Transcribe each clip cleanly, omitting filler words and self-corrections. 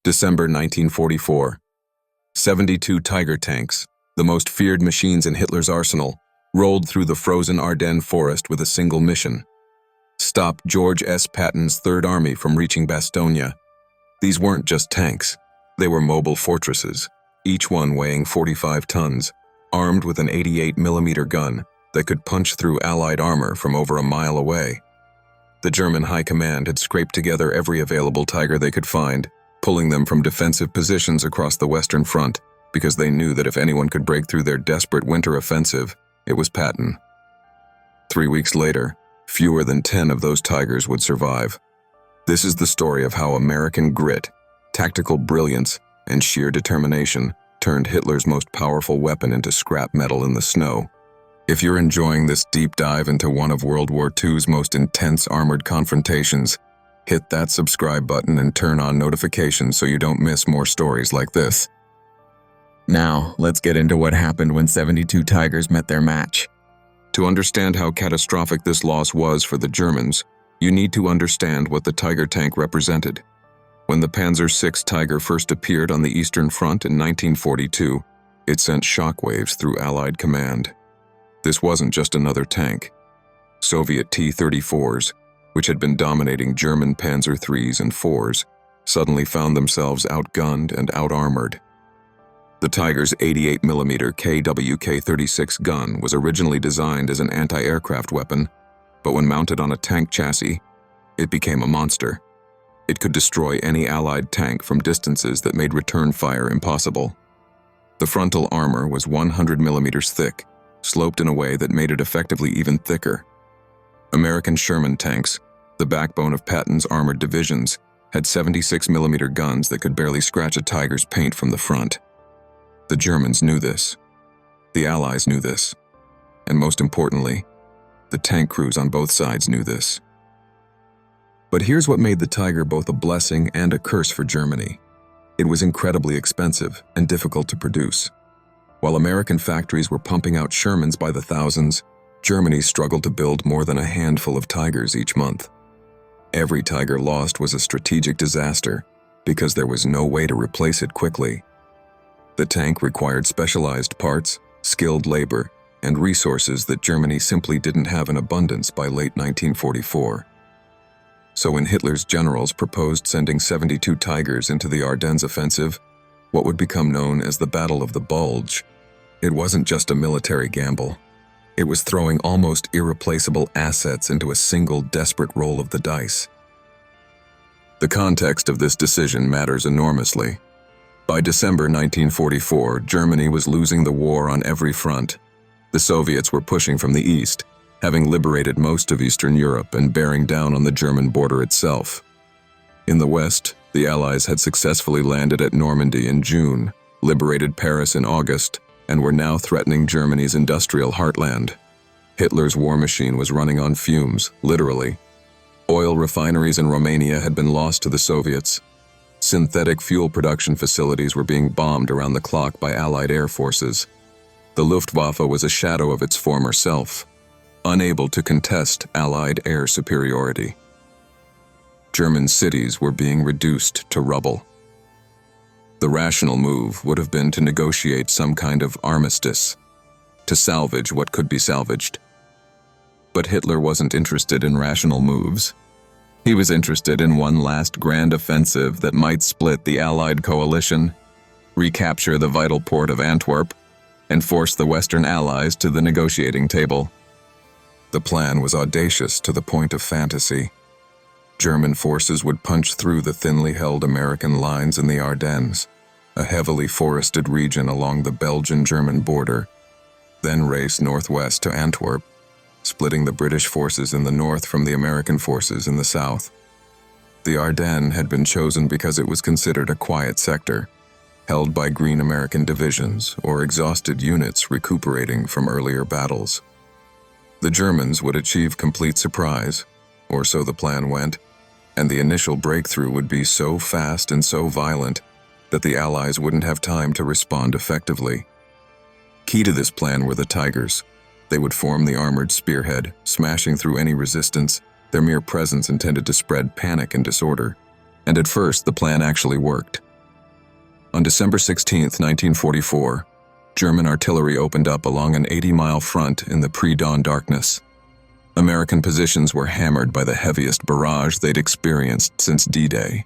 December 1944. 72 Tiger tanks, the most feared machines in Hitler's arsenal, rolled through the frozen Ardennes forest with a single mission: stop George S. Patton's Third Army from reaching Bastogne. These weren't just tanks. They were mobile fortresses, each one weighing 45 tons, armed with an 88mm gun that could punch through Allied armor from over a mile away. The German High Command had scraped together every available Tiger they could find, pulling them from defensive positions across the Western Front, because they knew that if anyone could break through their desperate winter offensive, it was Patton. 3 weeks later, fewer than 10 of those Tigers would survive. This is the story of how American grit, tactical brilliance, and sheer determination turned Hitler's most powerful weapon into scrap metal in the snow. If you're enjoying this deep dive into one of World War II's most intense armored confrontations, hit that subscribe button and turn on notifications so you don't miss more stories like this. Now, let's get into what happened when 72 Tigers met their match. To understand how catastrophic this loss was for the Germans, you need to understand what the Tiger tank represented. When the Panzer VI Tiger first appeared on the Eastern Front in 1942, it sent shockwaves through Allied command. This wasn't just another tank. Soviet T-34s, which had been dominating German Panzer IIIs and IVs, suddenly found themselves outgunned and outarmored. The Tiger's 88mm KWK-36 gun was originally designed as an anti-aircraft weapon, but when mounted on a tank chassis, it became a monster. It could destroy any Allied tank from distances that made return fire impossible. The frontal armor was 100mm thick, sloped in a way that made it effectively even thicker. American Sherman tanks, the backbone of Patton's armored divisions, had 76mm guns that could barely scratch a Tiger's paint from the front. The Germans knew this. The Allies knew this. And most importantly, the tank crews on both sides knew this. But here's what made the Tiger both a blessing and a curse for Germany. It was incredibly expensive and difficult to produce. While American factories were pumping out Shermans by the thousands, Germany struggled to build more than a handful of Tigers each month. Every Tiger lost was a strategic disaster because there was no way to replace it quickly. The tank required specialized parts, skilled labor, and resources that Germany simply didn't have in abundance by late 1944. So when Hitler's generals proposed sending 72 Tigers into the Ardennes offensive, what would become known as the Battle of the Bulge, it wasn't just a military gamble. It was throwing almost irreplaceable assets into a single desperate roll of the dice. The context of this decision matters enormously. By December 1944, Germany was losing the war on every front. The Soviets were pushing from the east, having liberated most of Eastern Europe and bearing down on the German border itself. In the west, the Allies had successfully landed at Normandy in June, liberated Paris in August, and were now threatening Germany's industrial heartland. Hitler's war machine was running on fumes, literally. Oil refineries in Romania had been lost to the Soviets. Synthetic fuel production facilities were being bombed around the clock by Allied air forces. The Luftwaffe was a shadow of its former self, unable to contest Allied air superiority. German cities were being reduced to rubble. The rational move would have been to negotiate some kind of armistice, to salvage what could be salvaged. But Hitler wasn't interested in rational moves. He was interested in one last grand offensive that might split the Allied coalition, recapture the vital port of Antwerp, and force the Western Allies to the negotiating table. The plan was audacious to the point of fantasy. German forces would punch through the thinly held American lines in the Ardennes, a heavily forested region along the Belgian-German border, then race northwest to Antwerp, splitting the British forces in the north from the American forces in the south. The Ardennes had been chosen because it was considered a quiet sector, held by green American divisions or exhausted units recuperating from earlier battles. The Germans would achieve complete surprise, or so the plan went, and the initial breakthrough would be so fast and so violent that the Allies wouldn't have time to respond effectively. Key to this plan were the Tigers. They would form the armored spearhead, smashing through any resistance. Their mere presence intended to spread panic and disorder. And at first, the plan actually worked. On December 16, 1944, German artillery opened up along an 80-mile front in the pre-dawn darkness. American positions were hammered by the heaviest barrage they'd experienced since D-Day.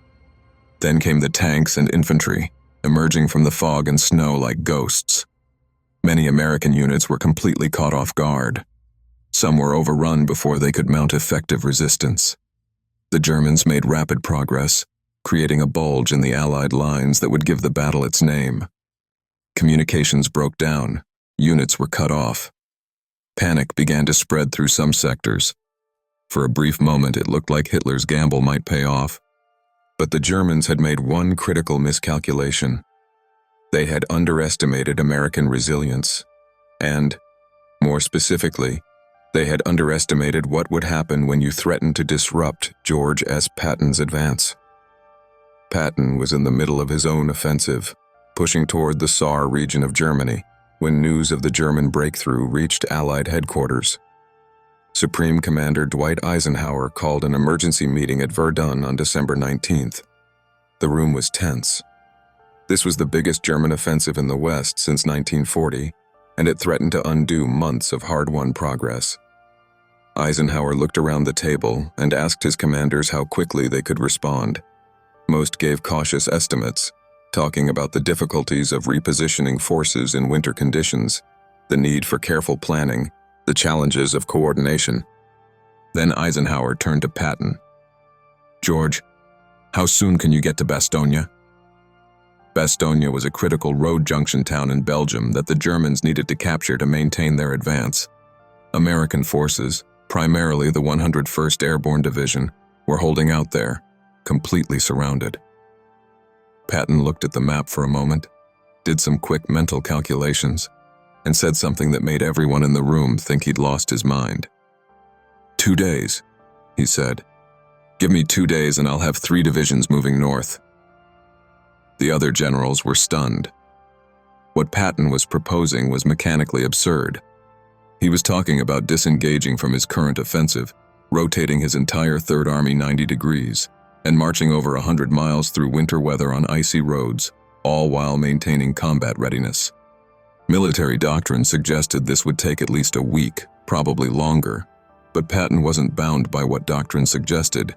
Then came the tanks and infantry, emerging from the fog and snow like ghosts. Many American units were completely caught off guard. Some were overrun before they could mount effective resistance. The Germans made rapid progress, creating a bulge in the Allied lines that would give the battle its name. Communications broke down, units were cut off. Panic began to spread through some sectors. For a brief moment, it looked like Hitler's gamble might pay off. But the Germans had made one critical miscalculation. They had underestimated American resilience, and, more specifically, they had underestimated what would happen when you threatened to disrupt George S. Patton's advance. Patton was in the middle of his own offensive, pushing toward the Saar region of Germany, when news of the German breakthrough reached Allied headquarters. Supreme Commander Dwight Eisenhower called an emergency meeting at Verdun on December 19th. The room was tense. This was the biggest German offensive in the West since 1940, and it threatened to undo months of hard-won progress. Eisenhower looked around the table and asked his commanders how quickly they could respond. Most gave cautious estimates, talking about the difficulties of repositioning forces in winter conditions, the need for careful planning, the challenges of coordination. Then Eisenhower turned to Patton. "George, how soon can you get to Bastogne?" Bastogne was a critical road junction town in Belgium that the Germans needed to capture to maintain their advance. American forces, primarily the 101st Airborne Division, were holding out there, completely surrounded. Patton looked at the map for a moment, did some quick mental calculations, and said something that made everyone in the room think he'd lost his mind. 2 days, he said. "Give me 2 days and I'll have 3 divisions moving north." The other generals were stunned. What Patton was proposing was mechanically absurd. He was talking about disengaging from his current offensive, rotating his entire Third Army 90 degrees, and marching over 100 miles through winter weather on icy roads, all while maintaining combat readiness. Military doctrine suggested this would take at least a week, probably longer, but Patton wasn't bound by what doctrine suggested.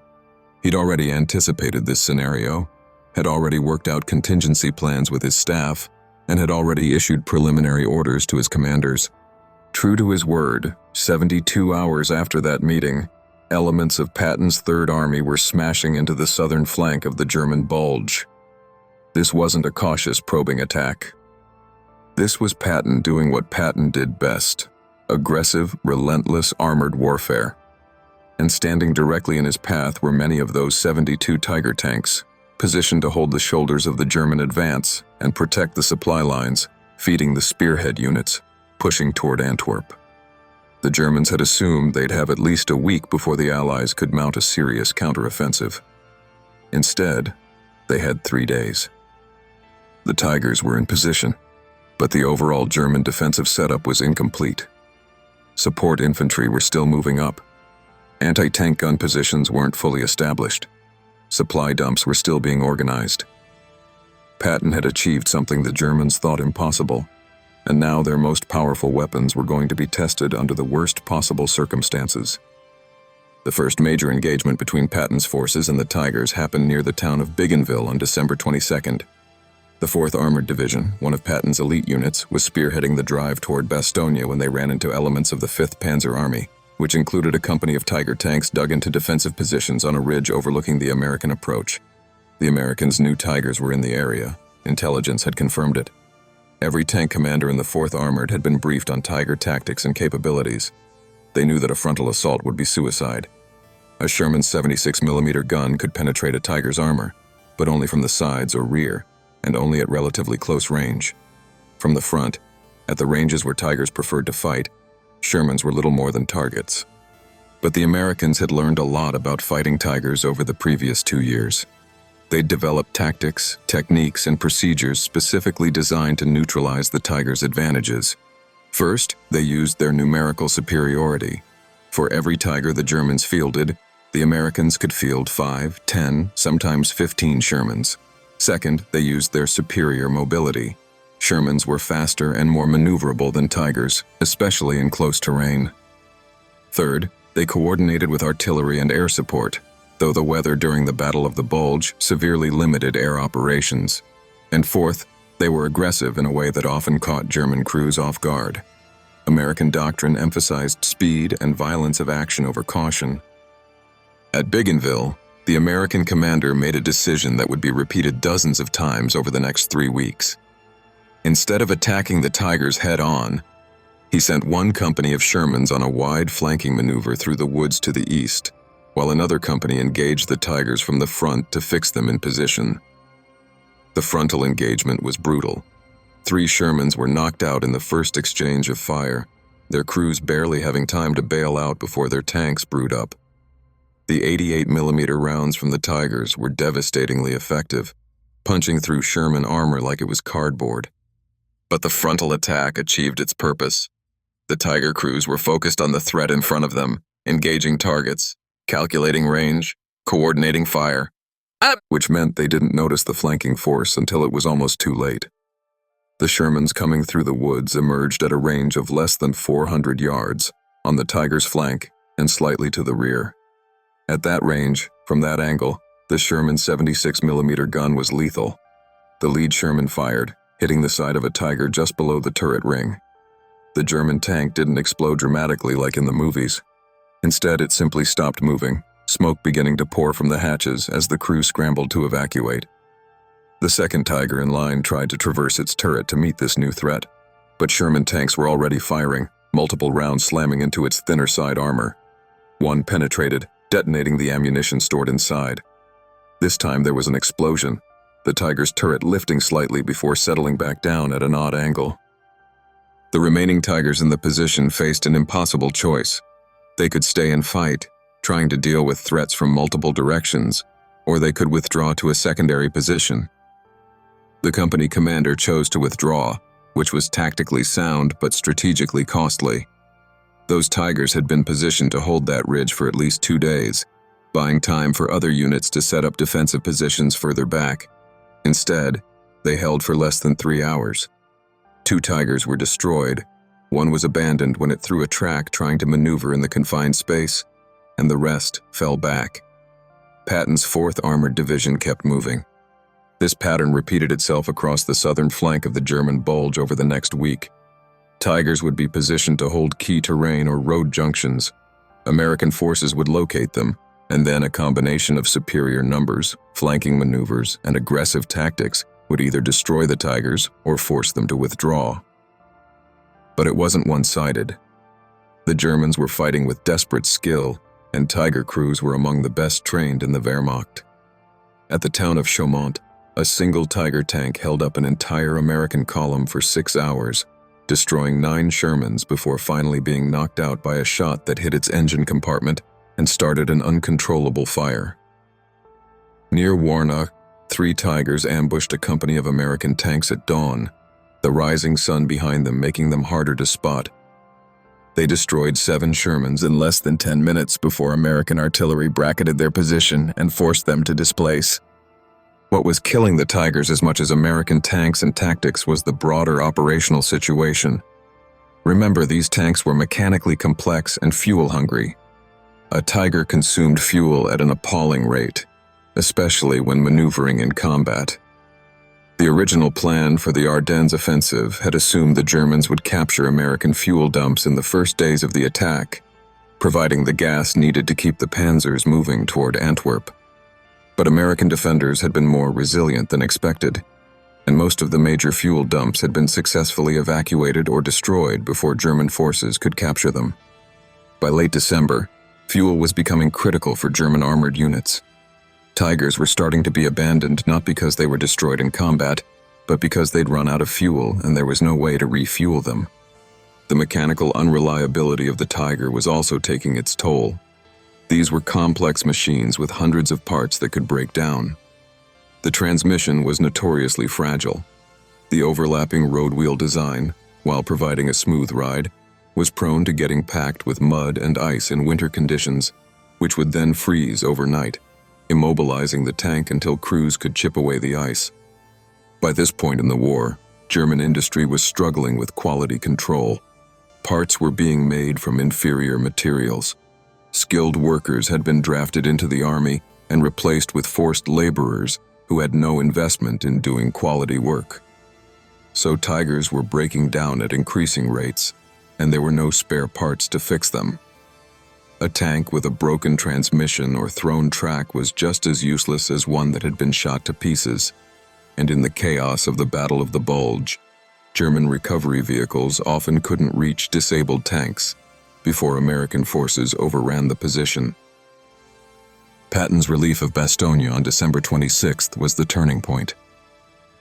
He'd already anticipated this scenario, had already worked out contingency plans with his staff, and had already issued preliminary orders to his commanders. True to his word, 72 hours after that meeting, elements of Patton's Third Army were smashing into the southern flank of the German bulge. This wasn't a cautious probing attack. This was Patton doing what Patton did best: aggressive, relentless armored warfare. And standing directly in his path were many of those 72 Tiger tanks, positioned to hold the shoulders of the German advance and protect the supply lines, feeding the spearhead units, pushing toward Antwerp. The Germans had assumed they'd have at least a week before the Allies could mount a serious counteroffensive. Instead, they had 3 days. The Tigers were in position, but the overall German defensive setup was incomplete. Support infantry were still moving up. Anti-tank gun positions weren't fully established. Supply dumps were still being organized. Patton had achieved something the Germans thought impossible, and now their most powerful weapons were going to be tested under the worst possible circumstances. The first major engagement between Patton's forces and the Tigers happened near the town of Bougainville on December 22nd. The 4th Armored Division, one of Patton's elite units, was spearheading the drive toward Bastogne when they ran into elements of the 5th Panzer Army, which included a company of Tiger tanks dug into defensive positions on a ridge overlooking the American approach. The Americans knew Tigers were in the area. Intelligence had confirmed it. Every tank commander in the 4th Armored had been briefed on Tiger tactics and capabilities. They knew that a frontal assault would be suicide. A Sherman 76mm gun could penetrate a Tiger's armor, but only from the sides or rear, and only at relatively close range. From the front, at the ranges where Tigers preferred to fight, Shermans were little more than targets. But the Americans had learned a lot about fighting Tigers over the previous 2 years. They'd developed tactics, techniques, and procedures specifically designed to neutralize the Tigers' advantages. First, they used their numerical superiority. For every Tiger the Germans fielded, the Americans could field 5, 10, sometimes 15 Shermans. Second, they used their superior mobility. Shermans were faster and more maneuverable than Tigers, especially in close terrain. Third, they coordinated with artillery and air support, though the weather during the Battle of the Bulge severely limited air operations. And fourth, they were aggressive in a way that often caught German crews off guard. American doctrine emphasized speed and violence of action over caution. At Bougainville, the American commander made a decision that would be repeated dozens of times over the next 3 weeks. Instead of attacking the Tigers head-on, he sent one company of Shermans on a wide flanking maneuver through the woods to the east, while another company engaged the Tigers from the front to fix them in position. The frontal engagement was brutal. 3 Shermans were knocked out in the first exchange of fire, their crews barely having time to bail out before their tanks brewed up. The 88mm rounds from the Tigers were devastatingly effective, punching through Sherman armor like it was cardboard. But the frontal attack achieved its purpose. The Tiger crews were focused on the threat in front of them, engaging targets, calculating range, coordinating fire, which meant they didn't notice the flanking force until it was almost too late. The Shermans coming through the woods emerged at a range of less than 400 yards, on the Tigers' flank and slightly to the rear. At that range, from that angle, the Sherman 76mm gun was lethal. The lead Sherman fired, hitting the side of a Tiger just below the turret ring. The German tank didn't explode dramatically like in the movies. Instead, it simply stopped moving, smoke beginning to pour from the hatches as the crew scrambled to evacuate. The second Tiger in line tried to traverse its turret to meet this new threat, but Sherman tanks were already firing, multiple rounds slamming into its thinner side armor. One penetrated, detonating the ammunition stored inside. This time there was an explosion, the Tiger's turret lifting slightly before settling back down at an odd angle. The remaining Tigers in the position faced an impossible choice. They could stay and fight, trying to deal with threats from multiple directions, or they could withdraw to a secondary position. The company commander chose to withdraw, which was tactically sound but strategically costly. Those Tigers had been positioned to hold that ridge for at least 2 days, buying time for other units to set up defensive positions further back. Instead, they held for less than 3 hours. 2 Tigers were destroyed, one was abandoned when it threw a track trying to maneuver in the confined space, and the rest fell back. Patton's 4th Armored Division kept moving. This pattern repeated itself across the southern flank of the German Bulge over the next week. Tigers would be positioned to hold key terrain or road junctions. American forces would locate them, and then a combination of superior numbers, flanking maneuvers, and aggressive tactics would either destroy the Tigers or force them to withdraw. But it wasn't one-sided. The Germans were fighting with desperate skill, and Tiger crews were among the best trained in the Wehrmacht. At the town of Chaumont, a single Tiger tank held up an entire American column for 6 hours, destroying 9 Shermans before finally being knocked out by a shot that hit its engine compartment and started an uncontrollable fire. Near Warnock, 3 Tigers ambushed a company of American tanks at dawn, the rising sun behind them making them harder to spot. They destroyed 7 Shermans in less than 10 minutes before American artillery bracketed their position and forced them to displace. What was killing the Tigers as much as American tanks and tactics was the broader operational situation. Remember, these tanks were mechanically complex and fuel-hungry. A Tiger consumed fuel at an appalling rate, especially when maneuvering in combat. The original plan for the Ardennes offensive had assumed the Germans would capture American fuel dumps in the first days of the attack, providing the gas needed to keep the Panzers moving toward Antwerp. But American defenders had been more resilient than expected, and most of the major fuel dumps had been successfully evacuated or destroyed before German forces could capture them. By late December, fuel was becoming critical for German armored units. Tigers were starting to be abandoned not because they were destroyed in combat, but because they'd run out of fuel and there was no way to refuel them. The mechanical unreliability of the Tiger was also taking its toll. These were complex machines with hundreds of parts that could break down. The transmission was notoriously fragile. The overlapping road wheel design, while providing a smooth ride, was prone to getting packed with mud and ice in winter conditions, which would then freeze overnight. immobilizing the tank until crews could chip away the ice. By this point in the war, German industry was struggling with quality control. Parts were being made from inferior materials. Skilled workers had been drafted into the army and replaced with forced laborers who had no investment in doing quality work. So Tigers were breaking down at increasing rates, and there were no spare parts to fix them. A tank with a broken transmission or thrown track was just as useless as one that had been shot to pieces. And in the chaos of the Battle of the Bulge, German recovery vehicles often couldn't reach disabled tanks before American forces overran the position. Patton's relief of Bastogne on December 26th was the turning point.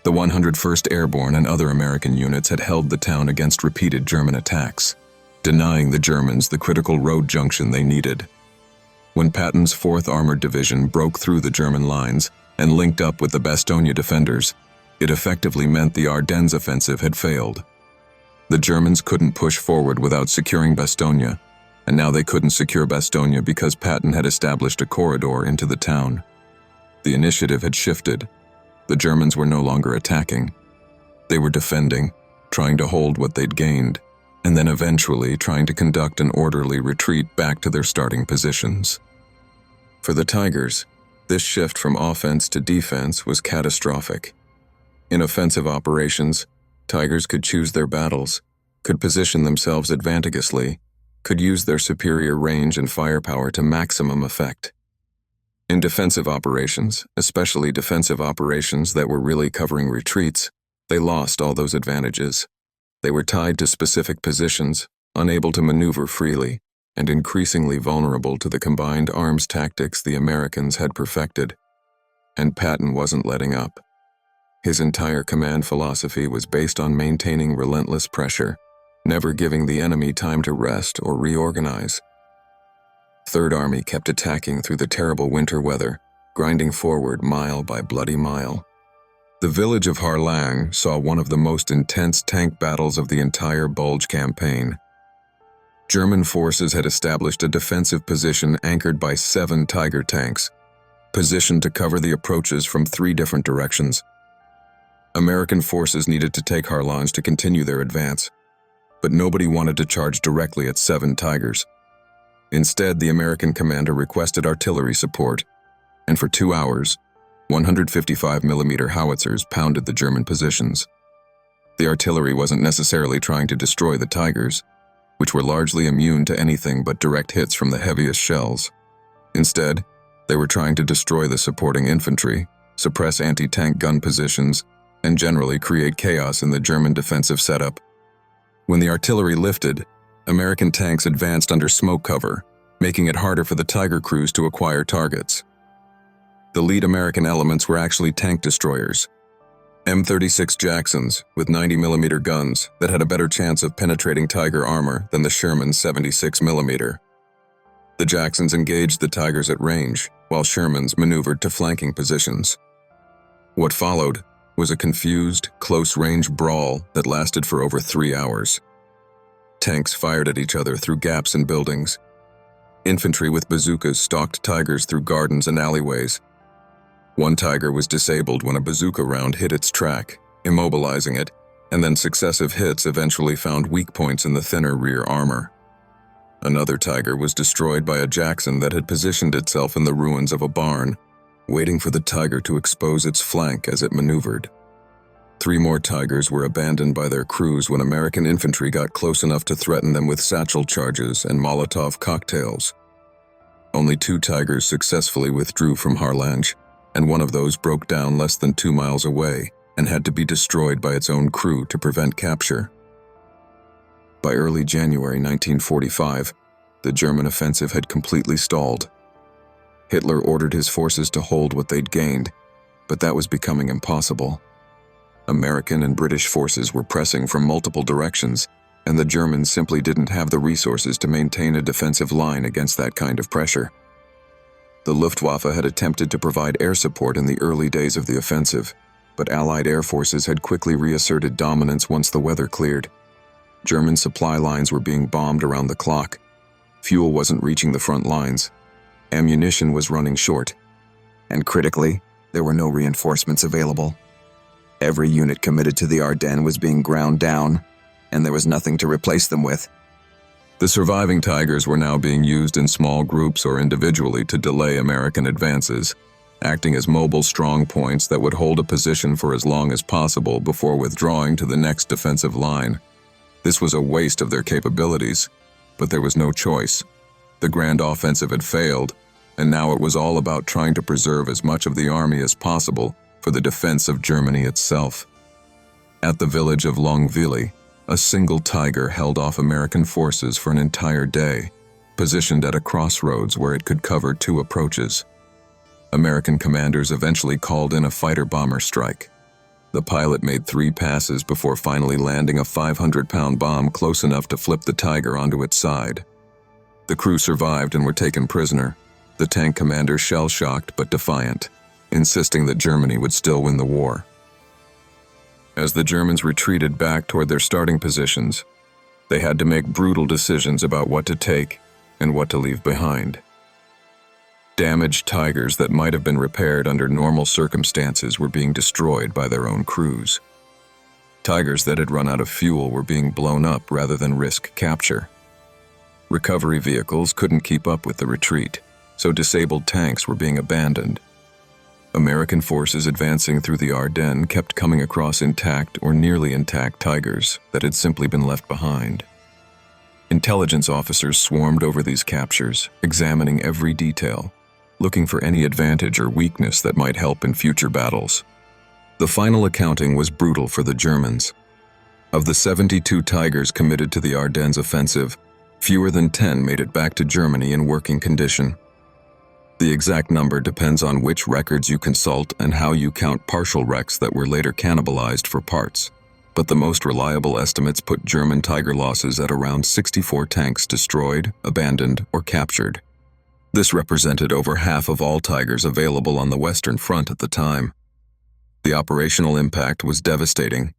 The 101st Airborne and other American units had held the town against repeated German attacks, denying the Germans the critical road junction they needed. When Patton's 4th Armored Division broke through the German lines and linked up with the Bastogne defenders, it effectively meant the Ardennes offensive had failed. The Germans couldn't push forward without securing Bastogne, and now they couldn't secure Bastogne because Patton had established a corridor into the town. The initiative had shifted. The Germans were no longer attacking. They were defending, trying to hold what they'd gained, and then eventually trying to conduct an orderly retreat back to their starting positions. For the Tigers, this shift from offense to defense was catastrophic. In offensive operations, Tigers could choose their battles, could position themselves advantageously, could use their superior range and firepower to maximum effect. In defensive operations, especially defensive operations that were really covering retreats, they lost all those advantages. They were tied to specific positions, unable to maneuver freely, and increasingly vulnerable to the combined arms tactics the Americans had perfected. And Patton wasn't letting up. His entire command philosophy was based on maintaining relentless pressure, never giving the enemy time to rest or reorganize. Third Army kept attacking through the terrible winter weather, grinding forward mile by bloody mile. The village of Harlang saw one of the most intense tank battles of the entire Bulge campaign. German forces had established a defensive position anchored by 7 Tiger tanks, positioned to cover the approaches from 3 different directions. American forces needed to take Harlange to continue their advance, but nobody wanted to charge directly at 7 Tigers. Instead, the American commander requested artillery support, and for 2 hours, 155mm howitzers pounded the German positions. The artillery wasn't necessarily trying to destroy the Tigers, which were largely immune to anything but direct hits from the heaviest shells. Instead, they were trying to destroy the supporting infantry, suppress anti-tank gun positions, and generally create chaos in the German defensive setup. When the artillery lifted, American tanks advanced under smoke cover, making it harder for the Tiger crews to acquire targets. The lead American elements were actually tank destroyers, M36 Jacksons with 90mm guns that had a better chance of penetrating Tiger armor than the Sherman 76mm. The Jacksons engaged the Tigers at range, while Shermans maneuvered to flanking positions. What followed was a confused, close-range brawl that lasted for over 3 hours. Tanks fired at each other through gaps in buildings. Infantry with bazookas stalked Tigers through gardens and alleyways. One Tiger was disabled when a bazooka round hit its track, immobilizing it, and then successive hits eventually found weak points in the thinner rear armor. Another Tiger was destroyed by a Jackson that had positioned itself in the ruins of a barn, waiting for the Tiger to expose its flank as it maneuvered. 3 more Tigers were abandoned by their crews when American infantry got close enough to threaten them with satchel charges and Molotov cocktails. Only 2 Tigers successfully withdrew from Harlange, and one of those broke down less than 2 miles away and had to be destroyed by its own crew to prevent capture. By early January 1945, the German offensive had completely stalled. Hitler ordered his forces to hold what they'd gained, but that was becoming impossible. American and British forces were pressing from multiple directions, and the Germans simply didn't have the resources to maintain a defensive line against that kind of pressure. The Luftwaffe had attempted to provide air support in the early days of the offensive, but Allied air forces had quickly reasserted dominance once the weather cleared. German supply lines were being bombed around the clock. Fuel wasn't reaching the front lines. Ammunition was running short. And critically, there were no reinforcements available. Every unit committed to the Ardennes was being ground down, and there was nothing to replace them with. The surviving Tigers were now being used in small groups or individually to delay American advances, acting as mobile strong points that would hold a position for as long as possible before withdrawing to the next defensive line. This was a waste of their capabilities, but there was no choice. The grand offensive had failed, and now it was all about trying to preserve as much of the army as possible for the defense of Germany itself. At the village of Longville, a single Tiger held off American forces for an entire day, positioned at a crossroads where it could cover two approaches. American commanders eventually called in a fighter-bomber strike. The pilot made 3 passes before finally landing a 500-pound bomb close enough to flip the Tiger onto its side. The crew survived and were taken prisoner, the tank commander shell-shocked but defiant, insisting that Germany would still win the war. As the Germans retreated back toward their starting positions, they had to make brutal decisions about what to take and what to leave behind. Damaged Tigers that might have been repaired under normal circumstances were being destroyed by their own crews. Tigers that had run out of fuel were being blown up rather than risk capture. Recovery vehicles couldn't keep up with the retreat, so disabled tanks were being abandoned. American forces advancing through the Ardennes kept coming across intact or nearly intact Tigers that had simply been left behind. Intelligence officers swarmed over these captures, examining every detail, looking for any advantage or weakness that might help in future battles. The final accounting was brutal for the Germans. Of the 72 Tigers committed to the Ardennes offensive, fewer than 10 made it back to Germany in working condition. The exact number depends on which records you consult and how you count partial wrecks that were later cannibalized for parts, but the most reliable estimates put German Tiger losses at around 64 tanks destroyed, abandoned, or captured. This represented over half of all Tigers available on the Western Front at the time. The operational impact was devastating.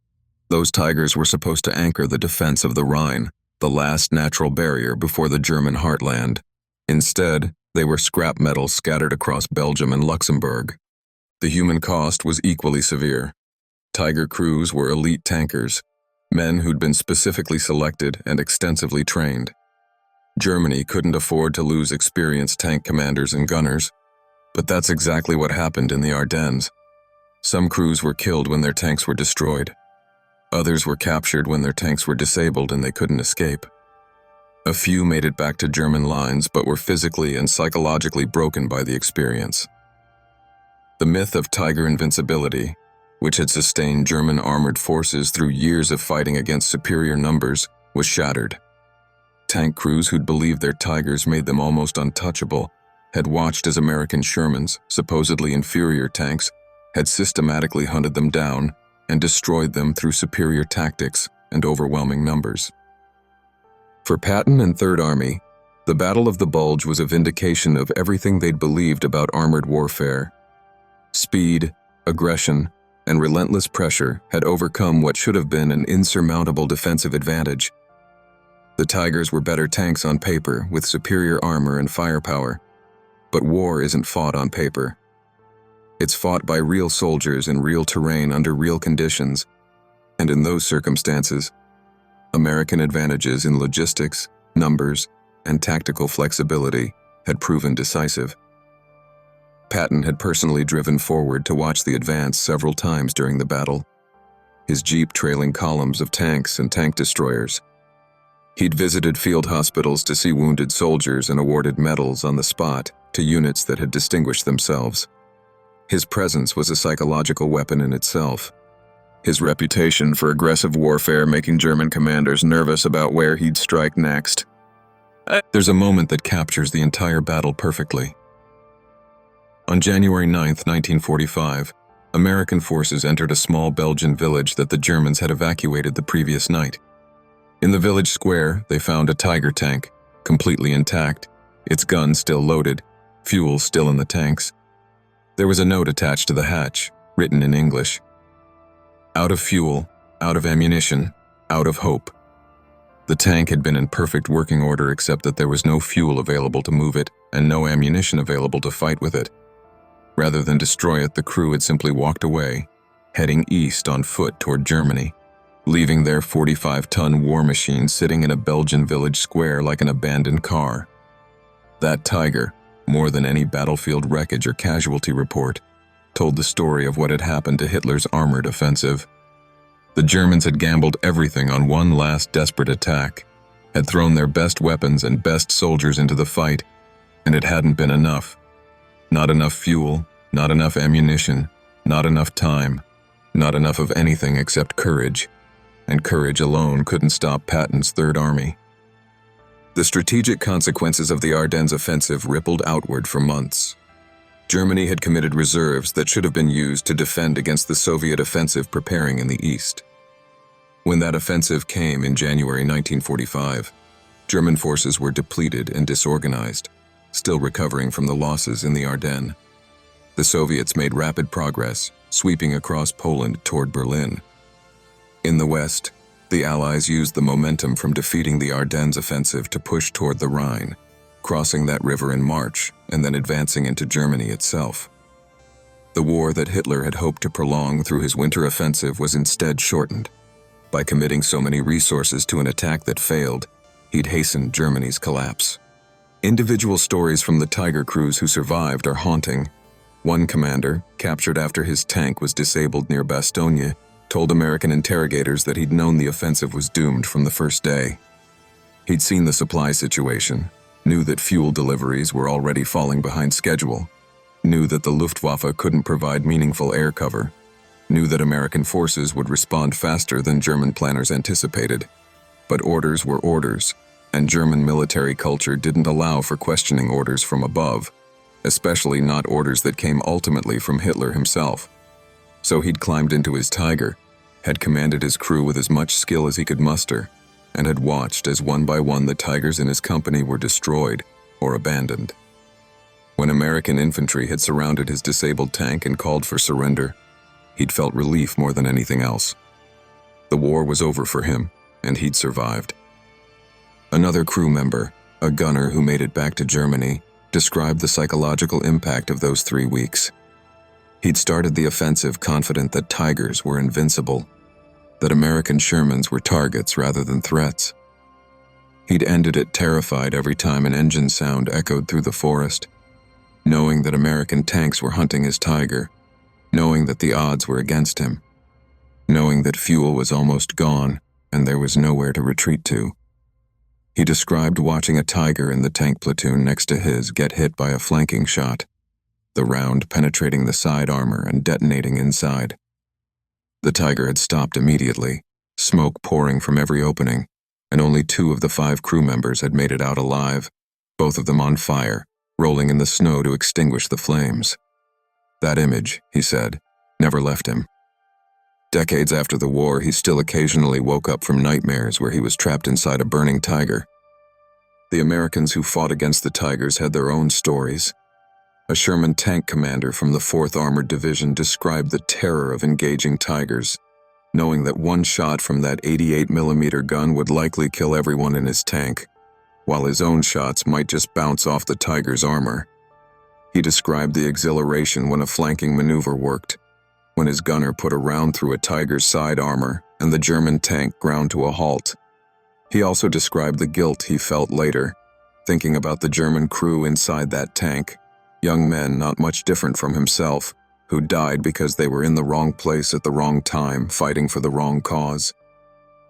Those Tigers were supposed to anchor the defense of the Rhine, the last natural barrier before the German heartland. Instead, they were scrap metal scattered across Belgium and Luxembourg. The human cost was equally severe. Tiger crews were elite tankers, men who'd been specifically selected and extensively trained. Germany couldn't afford to lose experienced tank commanders and gunners, but that's exactly what happened in the Ardennes. Some crews were killed when their tanks were destroyed. Others were captured when their tanks were disabled and they couldn't escape. A few made it back to German lines but were physically and psychologically broken by the experience. The myth of Tiger invincibility, which had sustained German armored forces through years of fighting against superior numbers, was shattered. Tank crews who'd believed their Tigers made them almost untouchable had watched as American Shermans, supposedly inferior tanks, had systematically hunted them down and destroyed them through superior tactics and overwhelming numbers. For Patton and Third Army, the Battle of the Bulge was a vindication of everything they'd believed about armored warfare. Speed, aggression, and relentless pressure had overcome what should have been an insurmountable defensive advantage. The Tigers were better tanks on paper with superior armor and firepower, but war isn't fought on paper. It's fought by real soldiers in real terrain under real conditions, and in those circumstances, American advantages in logistics, numbers, and tactical flexibility had proven decisive. Patton had personally driven forward to watch the advance several times during the battle, his jeep trailing columns of tanks and tank destroyers. He'd visited field hospitals to see wounded soldiers and awarded medals on the spot to units that had distinguished themselves. His presence was a psychological weapon in itself, his reputation for aggressive warfare making German commanders nervous about where he'd strike next. There's a moment that captures the entire battle perfectly. On January 9, 1945, American forces entered a small Belgian village that the Germans had evacuated the previous night. In the village square, they found a Tiger tank, completely intact, its gun still loaded, fuel still in the tanks. There was a note attached to the hatch, written in English. Out of fuel, out of ammunition, out of hope. The tank had been in perfect working order except that there was no fuel available to move it and no ammunition available to fight with it. Rather than destroy it, the crew had simply walked away, heading east on foot toward Germany, leaving their 45-ton war machine sitting in a Belgian village square like an abandoned car. That Tiger, more than any battlefield wreckage or casualty report, told the story of what had happened to Hitler's armored offensive. The Germans had gambled everything on one last desperate attack, had thrown their best weapons and best soldiers into the fight, and it hadn't been enough. Not enough fuel, not enough ammunition, not enough time, not enough of anything except courage, and courage alone couldn't stop Patton's Third Army. The strategic consequences of the Ardennes offensive rippled outward for months. Germany had committed reserves that should have been used to defend against the Soviet offensive preparing in the east. When that offensive came in January 1945, German forces were depleted and disorganized, still recovering from the losses in the Ardennes. The Soviets made rapid progress, sweeping across Poland toward Berlin. In the west, the Allies used the momentum from defeating the Ardennes offensive to push toward the Rhine, crossing that river in March and then advancing into Germany itself. The war that Hitler had hoped to prolong through his winter offensive was instead shortened. By committing so many resources to an attack that failed, he'd hastened Germany's collapse. Individual stories from the Tiger crews who survived are haunting. One commander, captured after his tank was disabled near Bastogne, told American interrogators that he'd known the offensive was doomed from the first day. He'd seen the supply situation, knew that fuel deliveries were already falling behind schedule, knew that the Luftwaffe couldn't provide meaningful air cover, knew that American forces would respond faster than German planners anticipated. But orders were orders, and German military culture didn't allow for questioning orders from above, especially not orders that came ultimately from Hitler himself. So he'd climbed into his Tiger, had commanded his crew with as much skill as he could muster, and had watched as one by one the Tigers in his company were destroyed or abandoned. When American infantry had surrounded his disabled tank and called for surrender, he'd felt relief more than anything else. The war was over for him, and he'd survived. Another crew member, a gunner who made it back to Germany, described the psychological impact of those 3 weeks. He'd started the offensive confident that Tigers were invincible, that American Shermans were targets rather than threats. He'd ended it terrified every time an engine sound echoed through the forest, knowing that American tanks were hunting his Tiger, knowing that the odds were against him, knowing that fuel was almost gone and there was nowhere to retreat to. He described watching a Tiger in the tank platoon next to his get hit by a flanking shot, the round penetrating the side armor and detonating inside. The Tiger had stopped immediately, smoke pouring from every opening, and only 2 of the 5 crew members had made it out alive, both of them on fire, rolling in the snow to extinguish the flames. That image, he said, never left him. Decades after the war, he still occasionally woke up from nightmares where he was trapped inside a burning Tiger. The Americans who fought against the Tigers had their own stories. A Sherman tank commander from the 4th Armored Division described the terror of engaging Tigers, knowing that one shot from that 88mm gun would likely kill everyone in his tank, while his own shots might just bounce off the Tiger's armor. He described the exhilaration when a flanking maneuver worked, when his gunner put a round through a Tiger's side armor and the German tank ground to a halt. He also described the guilt he felt later, thinking about the German crew inside that tank, young men not much different from himself, who died because they were in the wrong place at the wrong time, fighting for the wrong cause.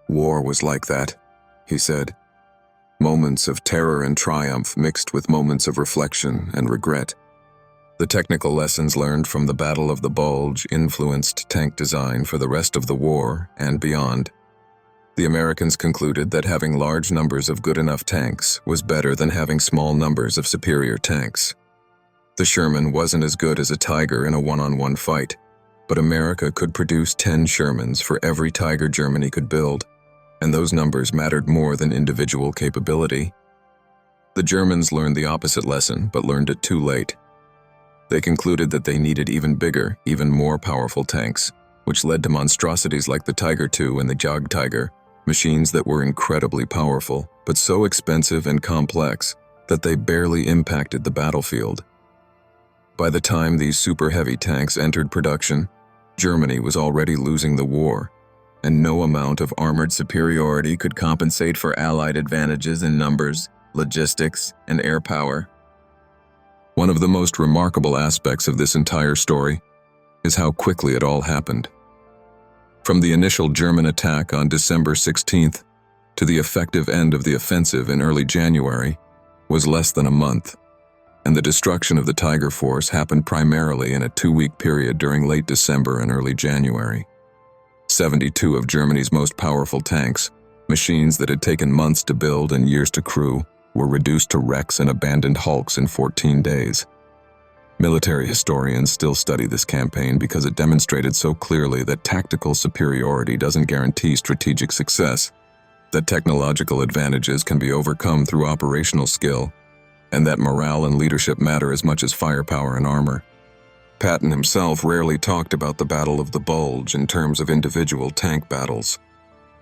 War was like that, he said. Moments of terror and triumph mixed with moments of reflection and regret. The technical lessons learned from the Battle of the Bulge influenced tank design for the rest of the war and beyond. The Americans concluded that having large numbers of good enough tanks was better than having small numbers of superior tanks. The Sherman wasn't as good as a Tiger in a one-on-one fight, but America could produce 10 Shermans for every Tiger Germany could build, and those numbers mattered more than individual capability. The Germans learned the opposite lesson, but learned it too late. They concluded that they needed even bigger, even more powerful tanks, which led to monstrosities like the Tiger II and the Jagdtiger, machines that were incredibly powerful, but so expensive and complex that they barely impacted the battlefield. By the time these super heavy tanks entered production, Germany was already losing the war, and no amount of armored superiority could compensate for Allied advantages in numbers, logistics, and air power. One of the most remarkable aspects of this entire story is how quickly it all happened. From the initial German attack on December 16th to the effective end of the offensive in early January was less than a month, and the destruction of the Tiger Force happened primarily in a 2-week period during late December and early January. 72 of Germany's most powerful tanks, machines that had taken months to build and years to crew, were reduced to wrecks and abandoned hulks in 14 days. Military historians still study this campaign because it demonstrated so clearly that tactical superiority doesn't guarantee strategic success, that technological advantages can be overcome through operational skill, and that morale and leadership matter as much as firepower and armor. Patton himself rarely talked about the Battle of the Bulge in terms of individual tank battles.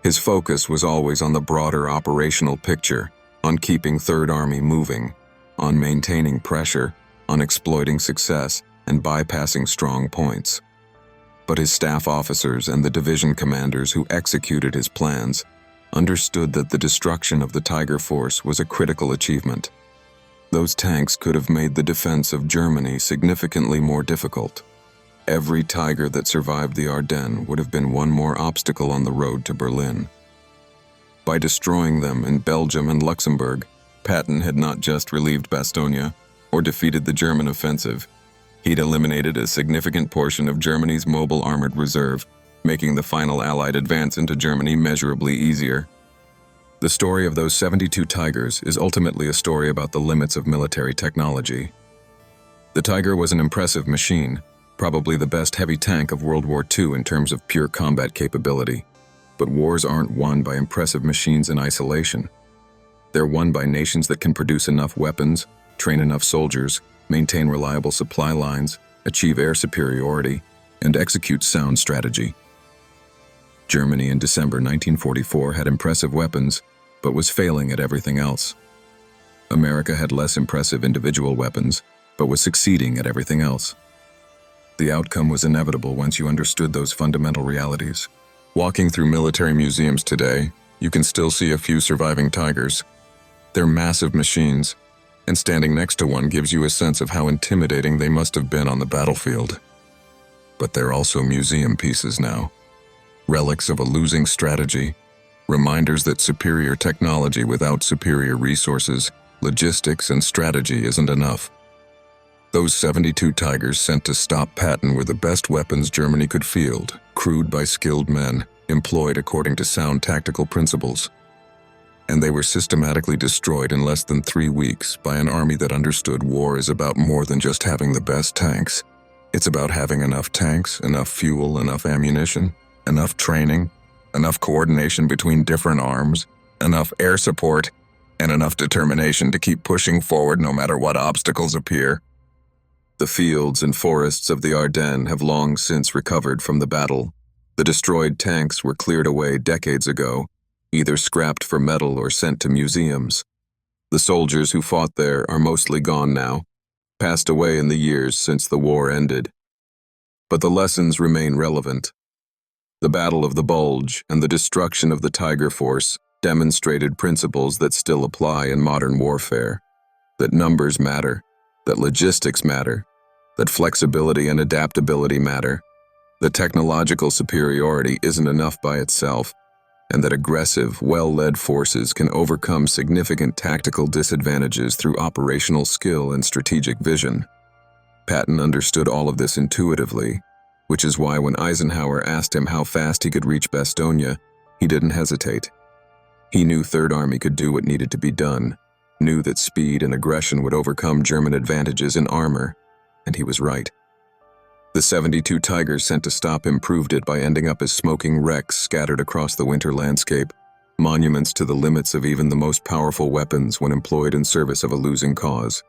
His focus was always on the broader operational picture, on keeping Third Army moving, on maintaining pressure, on exploiting success, and bypassing strong points. But his staff officers and the division commanders who executed his plans understood that the destruction of the Tiger Force was a critical achievement. Those tanks could have made the defense of Germany significantly more difficult. Every Tiger that survived the Ardennes would have been one more obstacle on the road to Berlin. By destroying them in Belgium and Luxembourg, Patton had not just relieved Bastogne or defeated the German offensive. He'd eliminated a significant portion of Germany's mobile armored reserve, making the final Allied advance into Germany measurably easier. The story of those 72 Tigers is ultimately a story about the limits of military technology. The Tiger was an impressive machine, probably the best heavy tank of World War II in terms of pure combat capability. But wars aren't won by impressive machines in isolation. They're won by nations that can produce enough weapons, train enough soldiers, maintain reliable supply lines, achieve air superiority, and execute sound strategy. Germany in December 1944 had impressive weapons, but was failing at everything else. America had less impressive individual weapons, but was succeeding at everything else. The outcome was inevitable once you understood those fundamental realities. Walking through military museums today, you can still see a few surviving Tigers. They're massive machines, and standing next to one gives you a sense of how intimidating they must have been on the battlefield. But they're also museum pieces now. Relics of a losing strategy, reminders that superior technology without superior resources, logistics, and strategy isn't enough. Those 72 Tigers sent to stop Patton were the best weapons Germany could field, crewed by skilled men, employed according to sound tactical principles. And they were systematically destroyed in less than 3 weeks by an army that understood war is about more than just having the best tanks. It's about having enough tanks, enough fuel, enough ammunition, enough training, enough coordination between different arms, enough air support, and enough determination to keep pushing forward no matter what obstacles appear. The fields and forests of the Ardennes have long since recovered from the battle. The destroyed tanks were cleared away decades ago, either scrapped for metal or sent to museums. The soldiers who fought there are mostly gone now, passed away in the years since the war ended. But the lessons remain relevant. The Battle of the Bulge and the destruction of the Tiger Force demonstrated principles that still apply in modern warfare, that numbers matter, that logistics matter, that flexibility and adaptability matter, that technological superiority isn't enough by itself, and that aggressive, well-led forces can overcome significant tactical disadvantages through operational skill and strategic vision. Patton understood all of this intuitively, which is why when Eisenhower asked him how fast he could reach Bastogne, he didn't hesitate. He knew Third Army could do what needed to be done, knew that speed and aggression would overcome German advantages in armor, and he was right. The 72 Tigers sent to stop him proved it by ending up as smoking wrecks scattered across the winter landscape, monuments to the limits of even the most powerful weapons when employed in service of a losing cause.